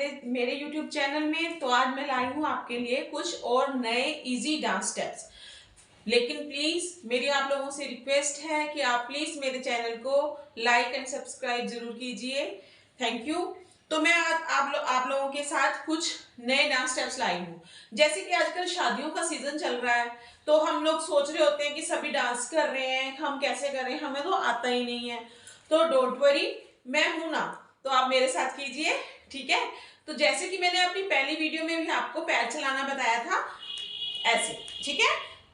मेरे YouTube channel में। तो आज मैं लाई हूँ आपके लिए कुछ और नए इजी डांस स्टेप्स। लेकिन प्लीज मेरी आप लोगों से रिक्वेस्ट है कि आप प्लीज मेरे चैनल को लाइक एंड सब्सक्राइब जरूर कीजिए। Thank you. तो मैं आज आप लोगों के साथ कुछ नए डांस स्टेप्स लाई हूँ। जैसे कि आजकल शादियों का सीजन चल रहा है, तो हम लोग सोच रहे होते हैं कि सभी डांस कर रहे हैं, हम कैसे करें, हमें तो आता ही नहीं है। तो डोंट वरी, मैं हूं ना, तो आप मेरे साथ कीजिए, ठीक है। तो जैसे कि मैंने अपनी पहली वीडियो में भी आपको पैर चलाना बताया था, ऐसे, ठीक है।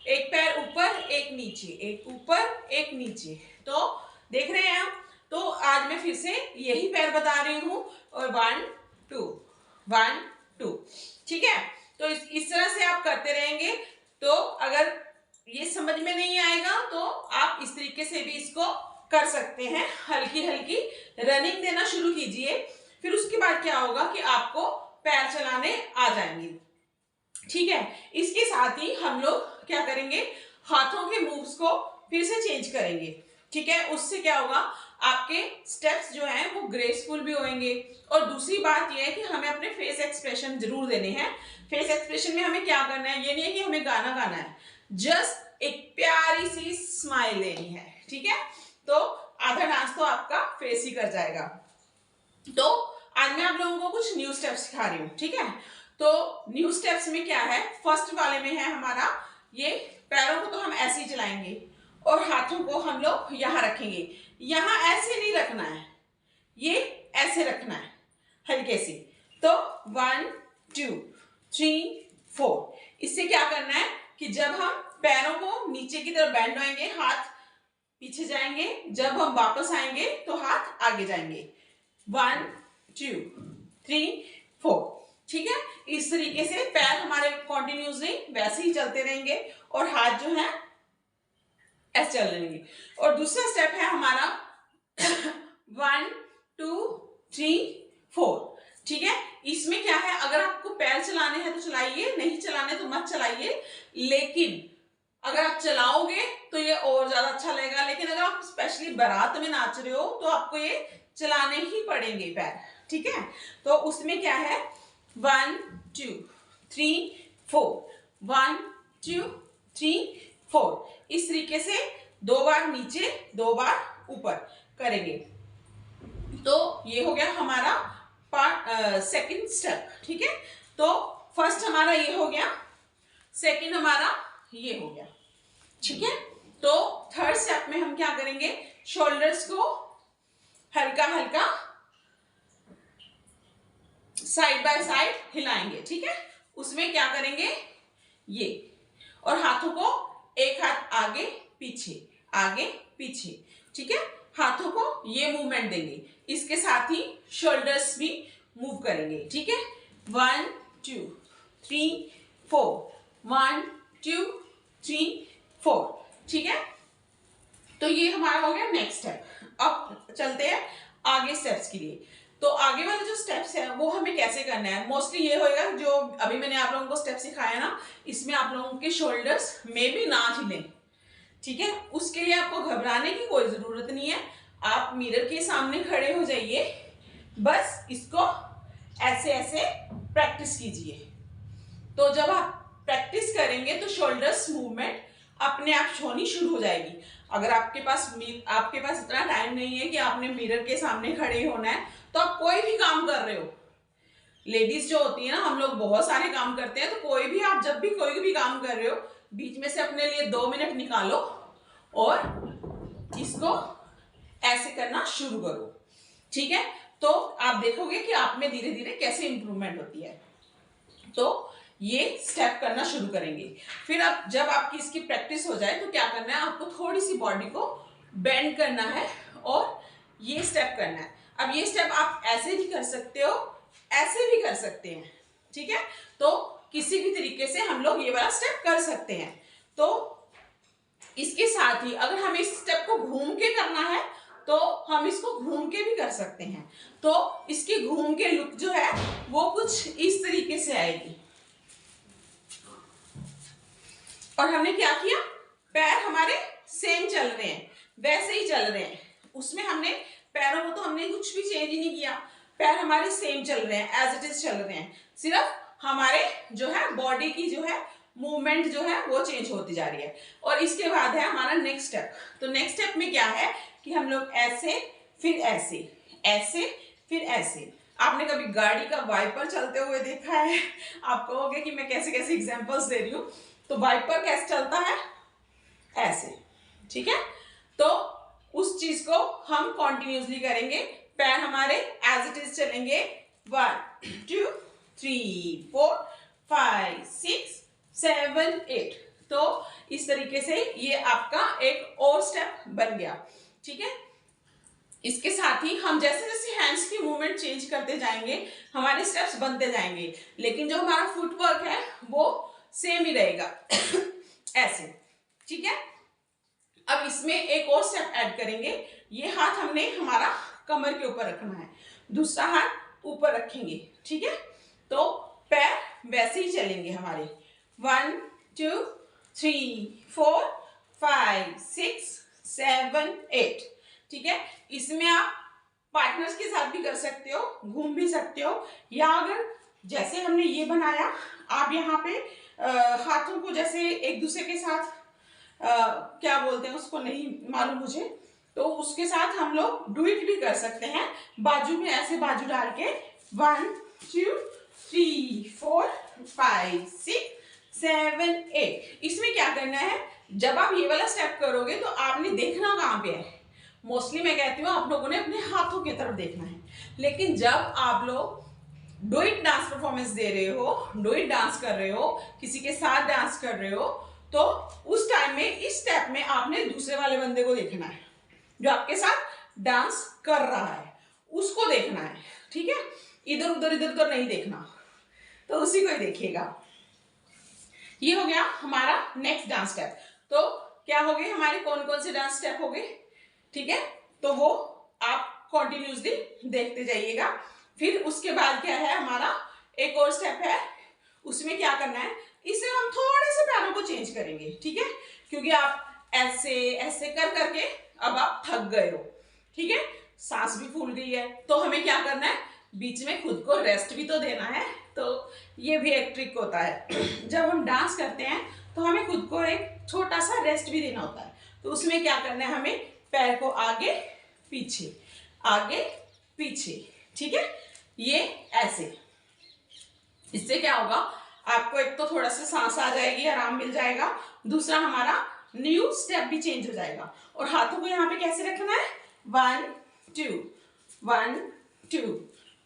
एक पैर ऊपर एक नीचे, एक ऊपर एक नीचे, तो देख रहे हैं आप। तो आज मैं फिर से यही पैर बता रही हूं, और 1 2 1 2, ठीक है। तो इस तरह से आप करते रहेंगे। तो अगर ये समझ में नहीं आएगा तो आप इस तरीके से भी इसको कर सकते हैं। हल्की हल्की रनिंग देना शुरू कीजिए, फिर उसके बाद क्या होगा कि आपको पैर चलाने आ जाएंगे, ठीक है। इसके साथ ही हम लोग क्या करेंगे, हाथों के मूव्स को फिर से चेंज करेंगे, ठीक है। उससे क्या होगा, आपके स्टेप्स जो हैं वो ग्रेसफुल भी होंगे। और दूसरी बात यह है कि हमें अपने फेस एक्सप्रेशन जरूर देने हैं। फेस एक्सप्रेशन में हमें क्या करना है, ये नहीं है कि हमें गाना गाना है, जस्ट एक प्यारी सी स्माइल देनी है, ठीक है। तो आधा डांस तो आपका फेस ही कर जाएगा। तो आज मैं आप लोगों को कुछ न्यू स्टेप्स सिखा रही हूँ, ठीक है। तो न्यू स्टेप्स में क्या है, फर्स्ट वाले में है हमारा ये, पैरों को तो हम ऐसे ही चलाएंगे और हाथों को हम लोग यहां रखेंगे। यहां ऐसे नहीं रखना है, ये ऐसे रखना है हल्के से। तो 1 2 3 4, इससे क्या करना है कि जब हम पैरों को नीचे की तरफ बैंड होएंगे, हाथ पीछे जाएंगे, जब हम वापस आएंगे तो हाथ आगे जाएंगे। 1 2 3 4, ठीक है। इस तरीके से पैर हमारे कॉन्टिन्यूसली वैसे ही चलते रहेंगे और हाथ जो है ऐसे चल रहेंगे। और दूसरा स्टेप है हमारा 1 2 3 4, ठीक है। इसमें क्या है, अगर आपको पैर चलाने हैं तो चलाइए, नहीं चलाने तो मत चलाइए। लेकिन अगर आप चलाओगे तो ये और ज्यादा अच्छा लगेगा। लेकिन अगर आप स्पेशली बारात में नाच रहे हो तो आपको ये चलाने ही पड़ेंगे पैर, ठीक है। तो उसमें क्या है, 1 2 3 4, 1 2 3 4, इस तरीके से 2 बार नीचे 2 बार ऊपर करेंगे। तो ये हो गया हमारा सेकंड स्टेप, ठीक है। तो फर्स्ट हमारा ये हो गया, सेकंड हमारा ये हो गया, ठीक है। तो थर्ड स्टेप में हम क्या करेंगे, शोल्डर्स को हल्का हल्का साइड बाय साइड हिलाएंगे, ठीक है। उसमें क्या करेंगे, ये, और हाथों को एक हाथ आगे पीछे, ठीक है। हाथों को ये मूवमेंट देंगे, इसके साथ ही शोल्डर्स भी मूव करेंगे, ठीक है। 1 2 3 4, 1 2 3 4, ठीक है। तो ये हमारा हो गया नेक्स्ट स्टेप। अब चलते हैं आगे स्टेप्स के लिए। तो आगे वाले जो स्टेप्स है वो हमें कैसे करना है, मोस्टली ये होएगा जो अभी मैंने आप लोगों को स्टेप सिखाया ना, इसमें आप लोगों के शोल्डर्स में भी ना हिलें, ठीक है। उसके लिए आपको घबराने की कोई जरूरत नहीं है। आप मिरर के सामने खड़े हो जाइए, बस इसको ऐसे ऐसे प्रैक्टिस कीजिए। तो जब आप प्रैक्टिस करेंगे तो शोल्डर्स मूवमेंट अपने आप होनी शुरू हो जाएगी। अगर आपके पास इतना टाइम नहीं है कि आपने मिरर के सामने खड़े होना है, तो आप कोई भी काम कर रहे हो, लेडीज जो होती है ना, हम लोग बहुत सारे काम करते हैं, तो कोई भी आप जब भी कोई भी काम कर रहे हो, बीच में से अपने लिए 2 मिनट निकालो और इसको ऐसे करना शुरू करो, ठीक है। तो आप देखोगे कि आप में धीरे धीरे कैसे इंप्रूवमेंट होती है। तो ये स्टेप करना शुरू करेंगे। फिर अब जब आपकी इसकी प्रैक्टिस हो जाए तो क्या करना है, आपको थोड़ी सी बॉडी को बेंड करना है और ये स्टेप करना है। अब ये स्टेप आप ऐसे भी कर सकते हो, ऐसे भी कर सकते हैं, ठीक है। तो किसी भी तरीके से हम लोग ये वाला स्टेप कर सकते हैं। तो इसके साथ ही अगर हमें इस स्टेप को घूम के करना है तो हम इसको घूम के भी कर सकते हैं। तो इसकी घूम के लुक जो है वो कुछ इस तरीके से आएगी। और हमने क्या किया, पैर हमारे सेम चल रहे हैं, वैसे ही चल रहे हैं, उसमें हमने पैरों को तो हमने कुछ भी चेंज नहीं किया। पैर हमारे सेम चल रहे हैं, एज इट इज चल रहे हैं, सिर्फ हमारे जो है बॉडी की जो है मूवमेंट जो है वो चेंज होती जा रही है। और इसके बाद है हमारा नेक्स्ट स्टेप। तो नेक्स्ट स्टेप में क्या है कि हम लोग ऐसे फिर ऐसे, ऐसे फिर ऐसे। आपने कभी गाड़ी का वाइपर चलते हुए देखा है? आप कहोगे कि मैं कैसे कैसे एग्जांपल्स दे रही हूँ। तो वाइपर कैसे चलता है? ऐसे, ठीक है। तो उस चीज को हम कॉन्टिन्यूसली करेंगे। पैर हमारे एज इट इज चलेंगे, 1 2 3 4 5 6 7 8। तो इस तरीके से ये आपका एक और स्टेप बन गया, ठीक है। इसके साथ ही हम जैसे जैसे हैंड्स की मूवमेंट चेंज करते जाएंगे हमारे स्टेप्स बनते जाएंगे, लेकिन जो हमारा फुटवर्क है वो सेम ही रहेगा ऐसे, ठीक है। अब इसमें एक और स्टेप ऐड करेंगे। ये हाथ हमने हमारा कमर के ऊपर रखना है, दूसरा हाथ ऊपर रखेंगे, ठीक है। तो पैर वैसे ही चलेंगे हमारे, 1 2 3 4 5 6 7 8, ठीक है। इसमें आप पार्टनर्स के साथ भी कर सकते हो, घूम भी सकते हो, या अगर जैसे हमने ये बनाया आप यहाँ पे हाथों को जैसे एक दूसरे के साथ क्या बोलते हैं उसको नहीं मालूम मुझे, तो उसके साथ हम लोग डुएट भी कर सकते हैं। बाजू में ऐसे बाजू डाल के 1 2 3 4 5 6 7 8। इसमें क्या करना है, जब आप ये वाला स्टेप करोगे तो आपने देखना कहाँ पे है। मोस्टली मैं कहती हूँ आप लोगों ने अपने हाथों की तरफ देखना है, लेकिन जब आप लोग डुएट डांस परफॉर्मेंस दे रहे हो, डुएट डांस कर रहे हो, किसी के साथ डांस कर रहे हो, तो उस टाइम में इस स्टेप में आपने दूसरे वाले बंदे को देखना है, जो आपके साथ डांस कर रहा है उसको देखना है, ठीक है। इधर उधर तो नहीं देखना, तो उसी को ही देखिएगा। ये हो गया हमारा नेक्स्ट डांस स्टेप। तो क्या हो गए हमारे कौन कौन से डांस स्टेप हो गए, ठीक है। तो वो आप कॉन्टिन्यूसली देखते जाइएगा। फिर उसके बाद क्या है हमारा एक और स्टेप है, उसमें क्या करना है, इसे हम थोड़े से पैरों को चेंज करेंगे, ठीक है, क्योंकि आप ऐसे ऐसे कर करके अब आप थक गए हो, ठीक है, सांस भी फूल गई है, तो हमें क्या करना है, बीच में खुद को रेस्ट भी तो देना है। तो ये भी एक ट्रिक होता है जब हम डांस करते हैं तो हमें खुद को एक छोटा सा रेस्ट भी देना होता है। तो उसमें क्या करना है, हमें पैर को आगे पीछे, ठीक है, ये ऐसे। इससे क्या होगा, आपको एक तो थोड़ा सा सांस आ जाएगी, आराम मिल जाएगा, दूसरा हमारा न्यू स्टेप भी चेंज हो जाएगा। और हाथों को यहाँ पे कैसे रखना है, 1 2 1 2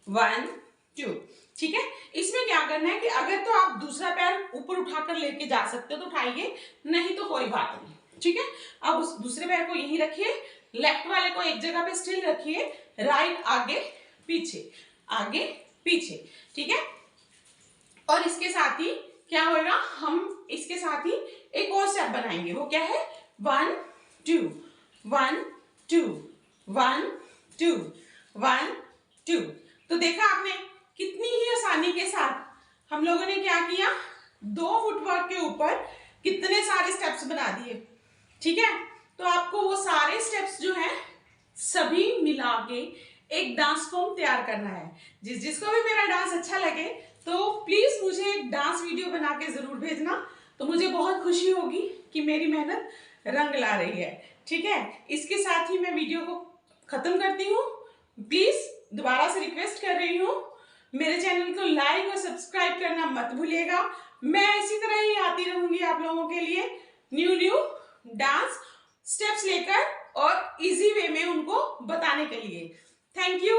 1 2, ठीक है। इसमें क्या करना है कि अगर तो आप दूसरा पैर ऊपर उठाकर लेके जा सकते हो तो उठाइए, नहीं तो कोई बात नहीं, ठीक है। अब उस दूसरे पैर को यहीं रखिए, लेफ्ट वाले को एक जगह पे स्टिल रखिए, राइट आगे पीछे, ठीक है। और इसके साथ ही क्या होगा, हम इसके साथ ही एक और स्टेप बनाएंगे, वो क्या है, 1 2 1 2 1 2 1 2। तो देखा आपने कितनी ही आसानी के साथ हम लोगों ने क्या किया, 2 फुटवर्क के ऊपर कितने सारे स्टेप्स बना दिए, ठीक है। तो आपको वो सारे स्टेप्स जो हैं सभी मिला के एक डांस फॉर्म तैयार करना है। जिसको भी मेरा डांस अच्छा लगे तो प्लीज मुझे एक डांस वीडियो बना के जरूर भेजना, तो मुझे बहुत खुशी होगी कि मेरी मेहनत रंग ला रही है, ठीक है। इसके साथ ही मैं वीडियो को खत्म करती हूँ। प्लीज दोबारा से रिक्वेस्ट कर रही हूँ, मेरे चैनल को लाइक और सब्सक्राइब करना मत भूलिएगा। मैं इसी तरह ही आती रहूंगी आप लोगों के लिए न्यू डांस स्टेप्स लेकर और इजी वे में उनको बताने के लिए। Thank you.